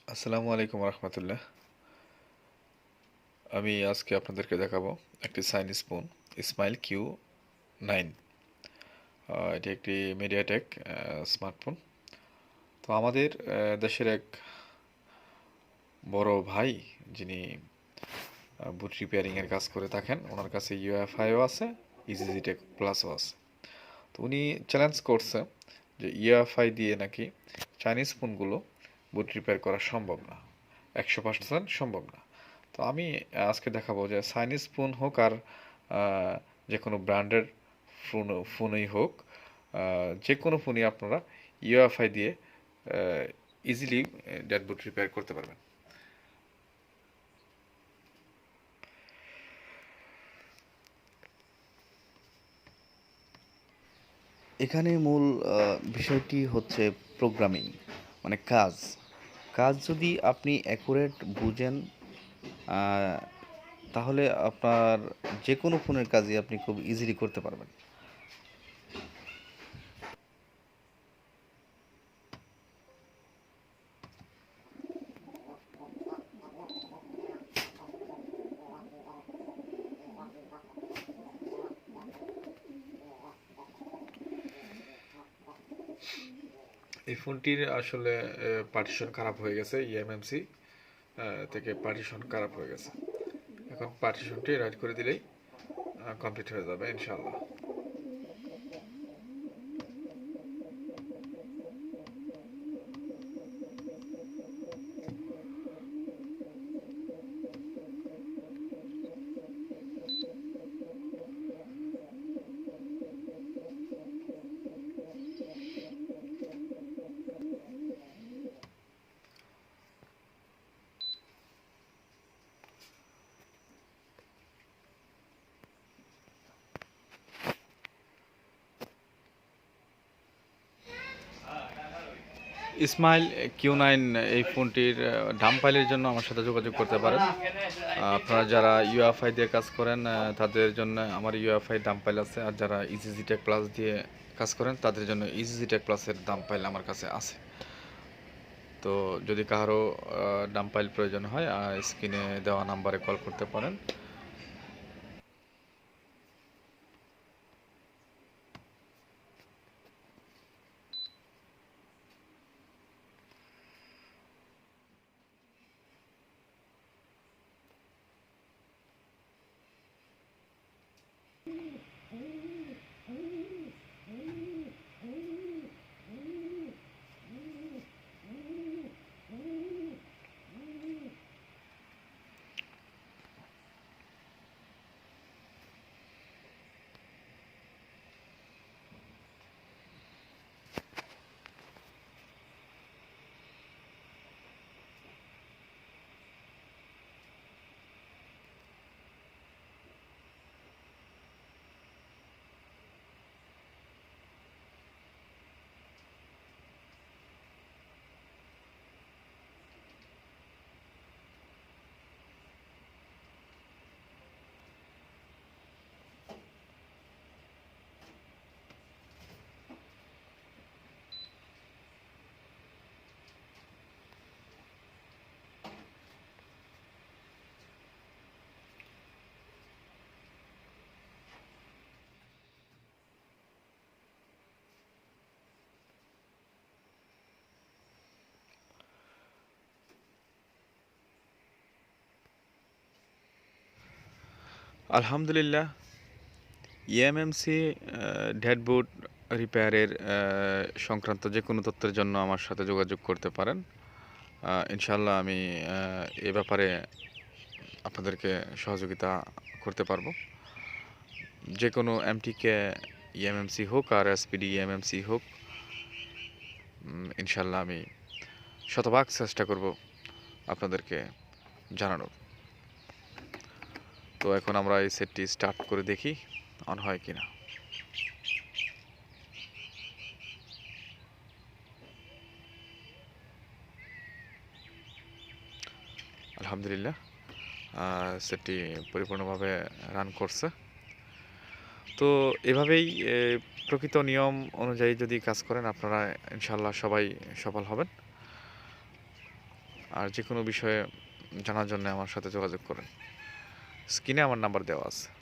আসসালামু আলাইকুম রহমতুল্লাহ। আমি আজকে আপনাদেরকে দেখাবো একটি চাইনিজ ফোন স্মাইল Q9। এটি একটি মিডিয়াটেক স্মার্টফোন। তো আমাদের দেশের এক বড় ভাই, যিনি বুট রিপেয়ারিংয়ের কাজ করে থাকেন, ওনার কাছে ইউএফআইও আছে, ইজিজিটেক প্লাসও আছে। তো উনি চ্যালেঞ্জ করছে যে ইউএফআই দিয়ে নাকি চাইনিজ ফোনগুলো বুট রিপেয়ার করা সম্ভব না, 100% সম্ভব না। তো আমি আজকে দেখাবো যে চাইনিজ ফোন হোক আর যে কোনো ব্র্যান্ডের ফোনই হোক, যে কোনো ফোনই আপনারা ইউএফআই দিয়ে ইজিলি ড্যাশবোর্ড রিপেয়ার করতে পারবেন। এখানে মূল বিষয়টি হচ্ছে প্রোগ্রামিং, মানে কাজ। কাজ যদি আপনি অ্যাকুরেট বুঝেন, আহ, তাহলে আপনার যে কোনো ফোনের কাজই আপনি খুব ইজিলি করতে পারবেন। এই ফোনটির আসলে পার্টিশন খারাপ হয়ে গেছে, emmc থেকে পার্টিশন খারাপ হয়ে গেছে। এখন পার্টিশনটি রাইট করে দিলেই কমপ্লিট হয়ে যাবে ইনশাআল্লাহ। ইসমাইল Q9 এই ফোনটির দাম পাইলের জন্য আমার সাথে যোগাযোগ করতে পারেন। আপনারা যারা ইউএফআই দিয়ে কাজ করেন তাদের জন্য আমার ইউএফআই দাম পাইল আছে, আর যারা ইজিজিটেক প্লাস দিয়ে কাজ করেন তাদের জন্য ইজিজিটেক প্লাসের দাম পাইল আমার কাছে আছে। তো যদি কারো দাম পাইল প্রয়োজন হয়, স্ক্রিনে দেওয়া নাম্বারে কল করতে পারেন। আলহামদুলিল্লাহ, ইএমএমসি ড্যাশবোর্ড রিপেয়ারের সংক্রান্ত যে কোনো তথ্যের জন্য আমার সাথে যোগাযোগ করতে পারেন। ইনশাল্লাহ আমি এ ব্যাপারে আপনাদেরকে সহযোগিতা করতে পারবো। যে কোনো এমটিকে ইএমএমসি হোক আর এসপিডি ইএমএমসি হোক, ইনশাল্লাহ আমি শতভাগ চেষ্টা করব আপনাদেরকে জানানোর। তো এখন আমরা এই সেটটি স্টার্ট করে দেখি অন হয় কিনা। আলহামদুলিল্লাহ, সেটটি পরিপূর্ণভাবে রান করছে। তো এভাবেই প্রকৃত নিয়ম অনুযায়ী যদি কাজ করেন আপনারা ইনশাল্লাহ সবাই সফল হবেন। আর যে কোনো বিষয়ে জানার জন্য আমার সাথে যোগাযোগ করেন। স্ক্রিনে আমার নাম্বার দেওয়া আছে।